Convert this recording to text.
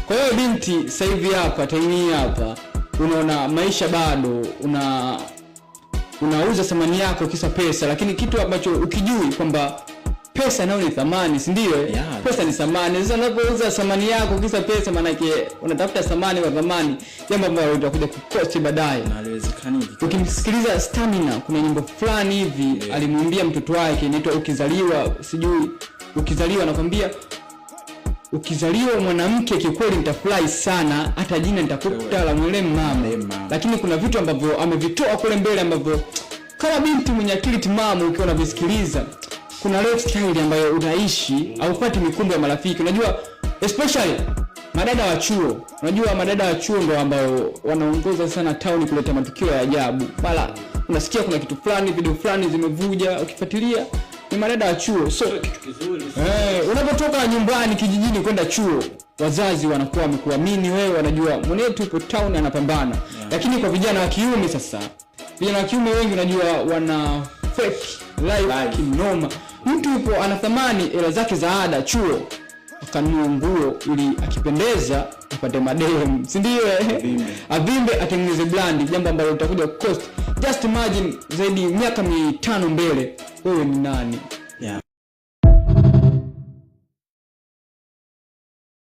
Kwa hiyo binti sasa hivi hapa time hapa unaona maisha bado unauza thamani yako kisa pesa, lakini kitu ambacho ukijui kwamba pesa nayo ni thamani, si ndio? Yeah, pesa ni thamani. Sasa unapouza thamani yako kisa pesa, maana yake unatafuta thamani kwa thamani, jambo ambalo litakuja kukosti baadaye. Na haliwezekani hivi. Ukimsikiliza Stamina kuna nyimbo fulani hivi alimwambia mtoto wake inaitwa ukizaliwa nakwambia ukizaliwa mwanamke kikweli nitafurahi sana, hata jina nitakuta la mwelemu mama. Lakini kuna vitu ambavyo amevitoa kule mbele ambavyo kama binti mwenye akili timamu ukiwa unavisikiliza, kuna lifestyle ambayo unaishi au upati mikumbo ya marafiki. Unajua especially madada wa chuo. Unajua madada wa chuo ndio ambao wanaongoza sana town kuleta matukio ya ajabu. Mara unasikia kuna kitu fulani, video fulani zimevuja, ukifuatilia ni madada wa chuo. So kitu kizuri. Unapotoka nyumbani kijijini kwenda chuo, wazazi wanakuwa wamekuamini wewe, wanajua mwanetu yupo town anapambana. Lakini kwa vijana wa kiume sasa, vijana wa kiume wengi unajua wana fake life kinoma. Mtu yupo anathamani hela zake za ada chuo, akanunua nguo ili akipendeza apate madem, si ndio? Avimbe atengeneze brand, jambo ambalo litakuja cost. Just imagine zaidi miaka 5 mbele wewe ni nani?